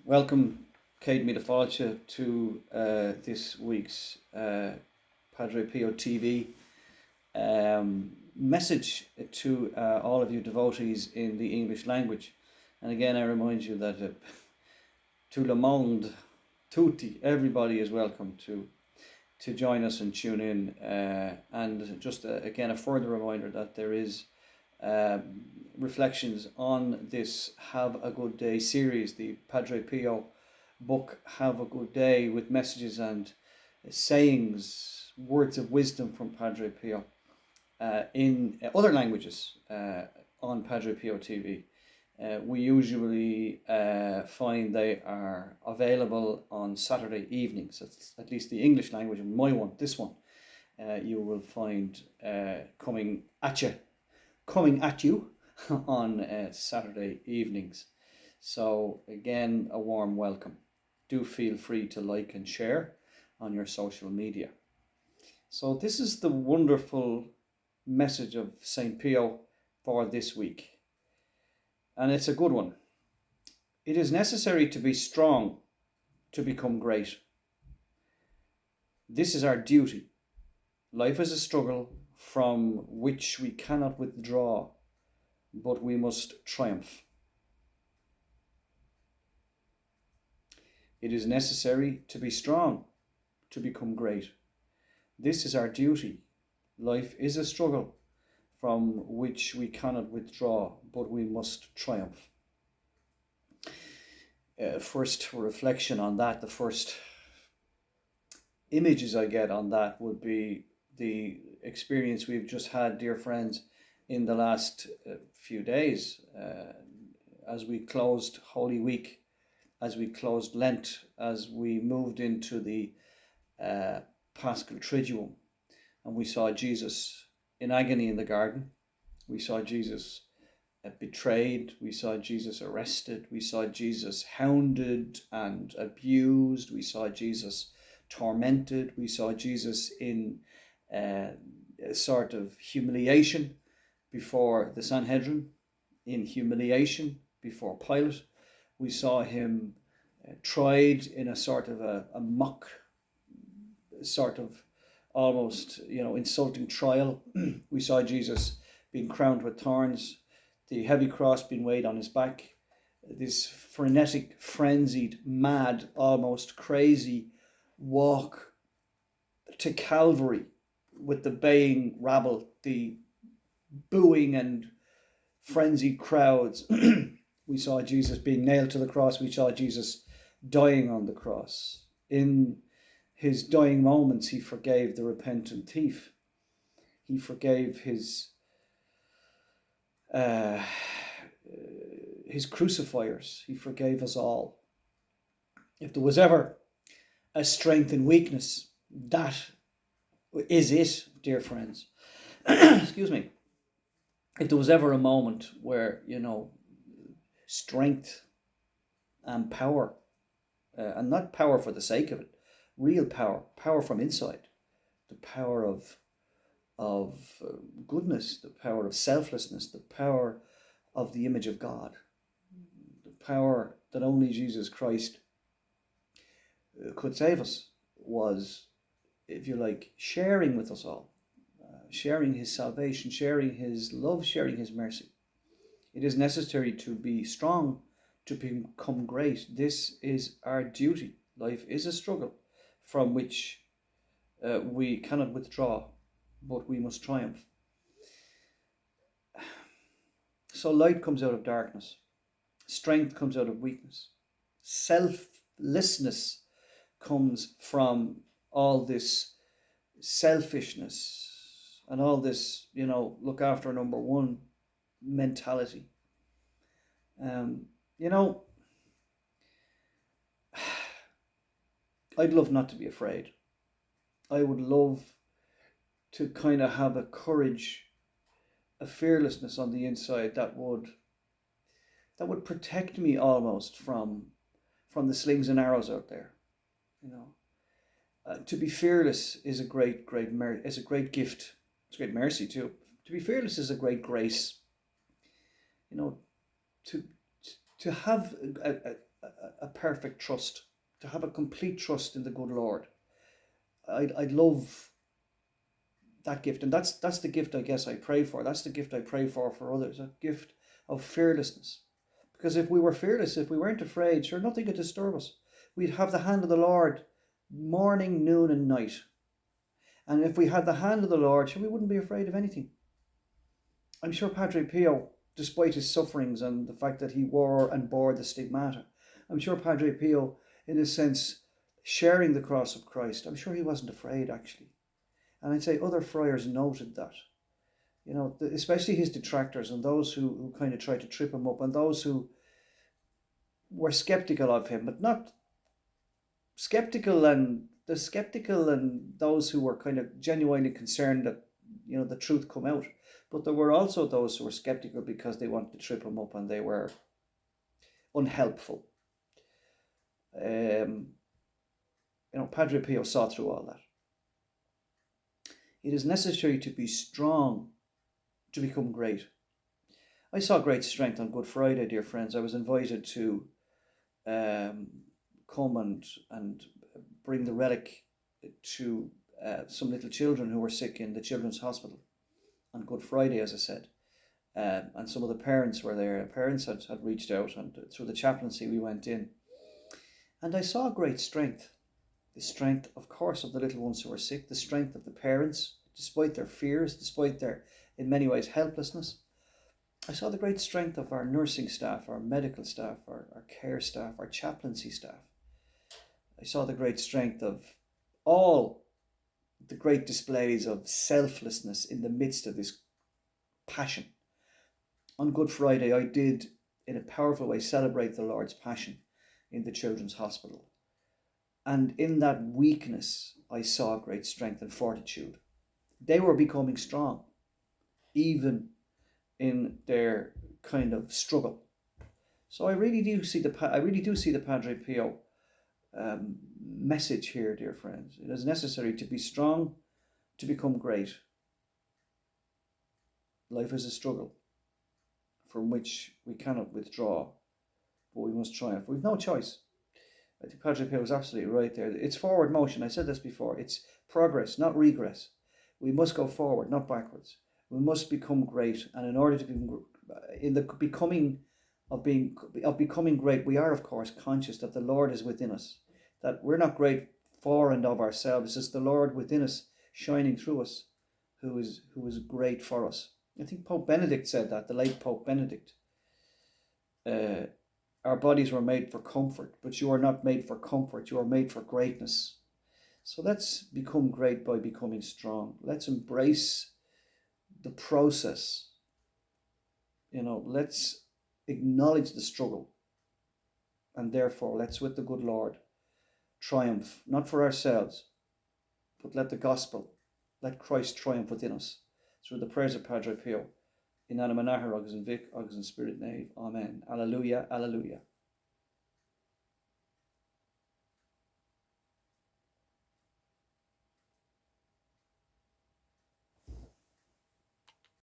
Welcome, Kate Mitafalcha, to this week's Padre Pio TV message to all of you devotees in the English language. And again, I remind you that tout le monde, tutti, everybody is welcome to join us and tune in. And just again, a further reminder that there is reflections on this Have a Good Day series, the Padre Pio book Have a Good Day, with messages and sayings, words of wisdom from Padre Pio in other languages on Padre Pio TV. We usually find they are available on Saturday evenings, at least the English language, and this one, you will find coming at you on Saturday evenings. So again, a warm welcome. Do feel free to like and share on your social media. So this is the wonderful message of St. Pio for this week. And it's a good one. It is necessary to be strong to become great. This is our duty. Life is a struggle from which we cannot withdraw, but we must triumph. It is necessary to be strong to become great. This is our duty. Life is a struggle from which we cannot withdraw, but we must triumph. First reflection on that, the first images I get on that would be the experience we've just had, dear friends, in the last few days, as we closed Holy Week, as we closed Lent, as we moved into the Paschal Triduum, and we saw Jesus in agony in the garden. We saw Jesus betrayed. We saw Jesus arrested. We saw Jesus hounded and abused. We saw Jesus tormented. We saw Jesus in a sort of humiliation before the Sanhedrin, in humiliation before Pilate. We saw him tried in a sort of a mock, sort of almost, insulting trial. We saw Jesus being crowned with thorns, the heavy cross being weighed on his back, this frenetic, frenzied, mad, almost crazy walk to Calvary with the baying rabble, the booing and frenzied crowds. We saw Jesus being nailed to the cross. We saw Jesus dying on the cross. In his dying moments, he forgave the repentant thief. He forgave his crucifiers. He forgave us all. If there was ever a strength in weakness, that is it, dear friends. Excuse me. If there was ever a moment where, strength and power, and not power for the sake of it, real power from inside, the power of goodness, the power of selflessness, the power of the image of God, the power that only Jesus Christ could save us, was, if you like, sharing with us all, sharing his salvation, sharing his love, sharing his mercy. It is necessary to be strong to become great. This is our duty. Life is a struggle from which we cannot withdraw, but we must triumph. So light comes out of darkness. Strength comes out of weakness. Selflessness comes from all this selfishness and all this, look after number one mentality. I'd love not to be afraid. I would love to kind of have a courage, a fearlessness on the inside that would protect me almost from the slings and arrows out there. To be fearless is a great is a great gift. It's a great mercy too. To be fearless is a great grace. To have a perfect trust, to have a complete trust in the good Lord. I'd love that gift, and that's the gift I guess I pray for. That's the gift I pray for others, a gift of fearlessness. Because if we were fearless, if we weren't afraid, sure, nothing could disturb us. We'd have the hand of the Lord morning, noon, and night. And if we had the hand of the Lord, sure, we wouldn't be afraid of anything. I'm sure Padre Pio, despite his sufferings and the fact that he wore and bore the stigmata, I'm sure Padre Pio, in a sense, sharing the cross of Christ, I'm sure he wasn't afraid, actually. And I'd say other friars noted that. You know, especially his detractors and those who kind of tried to trip him up, and those who were skeptical of him, but not skeptical and those who were kind of genuinely concerned that, you know, the truth come out. But there were also those who were skeptical because they wanted to trip him up and they were unhelpful. You know, Padre Pio saw through all that. It is necessary to be strong to become great. I saw great strength on Good Friday, dear friends. I was invited to come and bring the relic to some little children who were sick in the children's hospital on Good Friday, as I said. And some of the parents were there. Parents had reached out, and through the chaplaincy we went in. And I saw great strength. The strength, of course, of the little ones who were sick, the strength of the parents, despite their fears, despite their, in many ways, helplessness. I saw the great strength of our nursing staff, our medical staff, our care staff, our chaplaincy staff. I saw the great strength of all the great displays of selflessness in the midst of this passion. On Good Friday, I did, in a powerful way, celebrate the Lord's Passion in the Children's Hospital. And in that weakness, I saw great strength and fortitude. They were becoming strong, even in their kind of struggle. So I really do see the Padre Pio message here, dear friends. It is necessary to be strong to become great. Life is a struggle from which we cannot withdraw, but we must triumph. We've no choice. I think Padre Pio was absolutely right there. It's forward motion. I said this before. It's progress, not regress. We must go forward, not backwards. We must become great, and in order to be in the becoming of becoming great, we are, of course, conscious that the Lord is within us. That we're not great for and of ourselves. It's the Lord within us, shining through us, who is great for us. I think Pope Benedict said that. The late Pope Benedict. Our bodies were made for comfort, but you are not made for comfort. You are made for greatness. So let's become great by becoming strong. Let's embrace the process. You know, let's acknowledge the struggle. And therefore, let's, with the good Lord, triumph, not for ourselves, but let the gospel, let Christ triumph within us. Through the prayers of Padre Pio. In anima nihil, agus in vic, agus in spirit nave. Amen. Alleluia, alleluia.